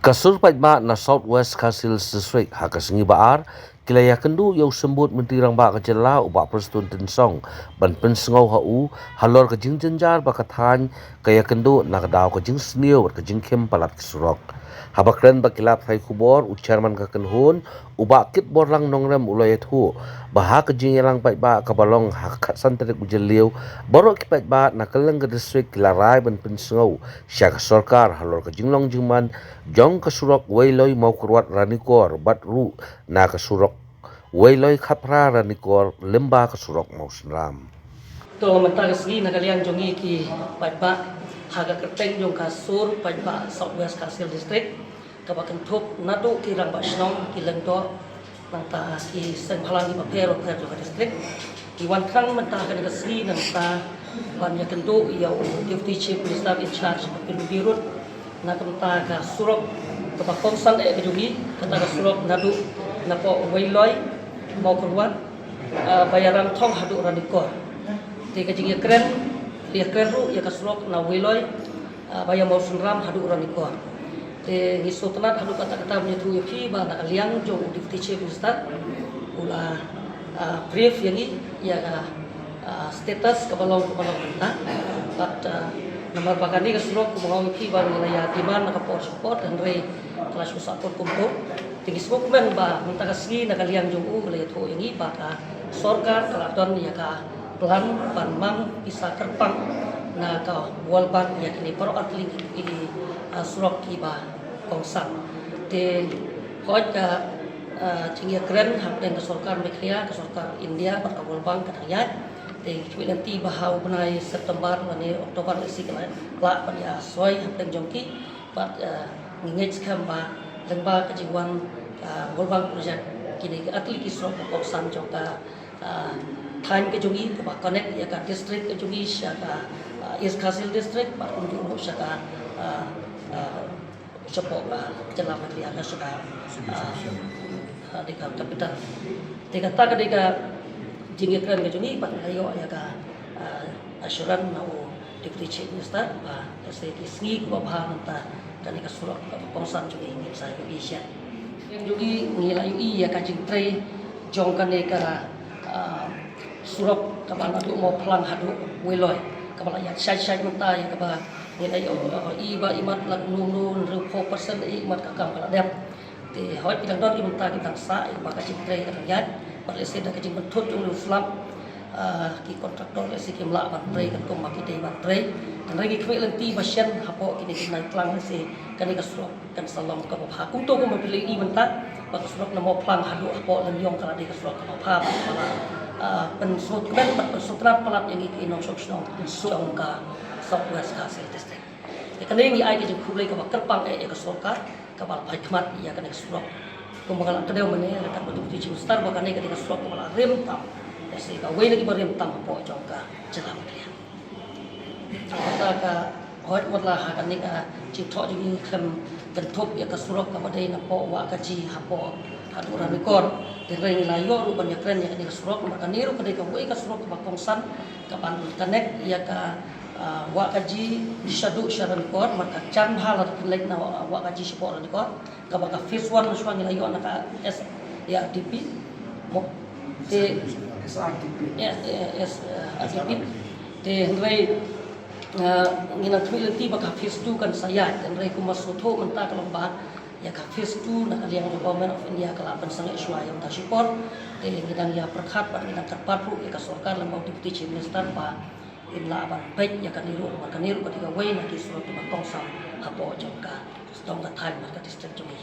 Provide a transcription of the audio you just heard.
Kasur Pajma na Southwest Kasil District hakasengi baar kilaya kendu yang sembut menteri rang ba kejela ubak Preston Tensong ban pensengau hau halor ke jing jenjar bakathan kaya kendu na kadaw ke jing snio ke jing kem palat kesurok habakren bakilap thai kubor uchairman ka kenhun ubak kit borlang nongrem ulai thu baha ke jing yang Pajma ka balong hak santere ujeliu borok ki Pajma na keleng ke district kilarai ban pensengau syak sarkar halor ke jing long jingman jong kesurok wailoi mau kurwat ranikor batru na kesurok wailoi khapra ranikor lemba kesurok mau senram. To mentang segi nakalian jongi ki Pajma haga kerteng jong kasur Pajma Southwest Kasil District kabakan thup nadu ki rang ba snong ki lengdo nangta ki senghalang ki papero per jong district ki wan krang mentang kan segi nangta ban ya kendu ya deputy chief minister in charge pil birut na kanta ka surok ka kongsan e bejugi kata ka surok nadu napo wailoi mau kurwan bayaran thong hadu ranikor te ka jingi kren dia kru ya ka surok na wailoi bayar mau sunram hadu ranikor te ngisutnat hadu kata menyetru yapi ba na liang jo deputy chief minister ula brief yangi ya status kabalong kanta but nomor bagani ke surok kumau ki ba wilayah timan nakapor support dan rei kelas support kumto tinggi smoke men ba mentaka segi nakaliang jung wilayah tho yangi ba ka sorkar kalaton ya ka plan panmang bisa kerpang na ka World Bank ya kini pro atling ki surok ki ba kongsang te hoj ka chingia kren hapden ke sorkar mekria ke sorkar India ba ka World Bank ka hayat nanti bahau benai September mani Oktober isi kala la pada soi dan jongki bat ngej kamba lengba kejiwan golbang project kini atli kisro koksan jongka time ke jongi ke connect ya ka district ke jongi syaka East Kasil district bat unjuk syaka support jelam dia ka syaka dekat kapital dekat tak dekat jingi keren ke jungi pat ayo ya ka asuran mau deputy chief minister ba se ki sgi ko ba nanta kan ka surok pongsan jungi ni sai ke bisya yang jungi ngilayu i ya ka jing tre jong kan ka surok ka ba tu mau pelang hadu weloi ka ba ya sai nanta ya ka ba ngilayu i ba imat lak nun 4% i imat ka kam kala dep te hoi pidang don i menta ki tangsa i ba ka jing tre ka yat Malaysia dah kecil betul jumlah Islam ki kontraktor Malaysia kimla batray kan ko makite batray dan lagi kami lenti basyan hapo kini kita tlang Malaysia kan ka surok kan salam ka bapa kung to ko mapili i benta ba surok na mo plan hadu hapo lan yong kala di ka surok ka bapa pensut kan pensutra pelat yang iki no sok song ka Southwest Kasil District kan ini ai ke kulai ka kerpang ka surok ka bal hikmat ya kan surok kumbaga kadeo mane ka betul ci star bakane ketika suap malah rem tam kasi ka way lagi rem tam po jongka jelam dia kata ka hot wala hakan ni ka ci tho ji kem bentuk ya ka surok ka badai na po wa ka ji hapo haduran rekor de reng la yo ru banyak keren ya ka surok maka niru ka way ka surok ka kongsan ka ban connect ya ka wa kaji syadu syaran kor maka chan halat like na wa kaji support ni kor ka baka phase 1 uswang ila yo naka s ya dp mo te srdp srdp te ndrei ngina twilti baka phase 2 kan saya ndrei kumasutho menta kalau ba ya ka phase 2 na kaliang government of India kala pan sangai iswa yang ta support te ngidang ya perkhat ba ngidang katpatru ya ka sarkar lamau deputy chief minister ba inla ban baik ya kan niru ketika way nanti surat kongsan hapo jongka stong ka time marka district jongi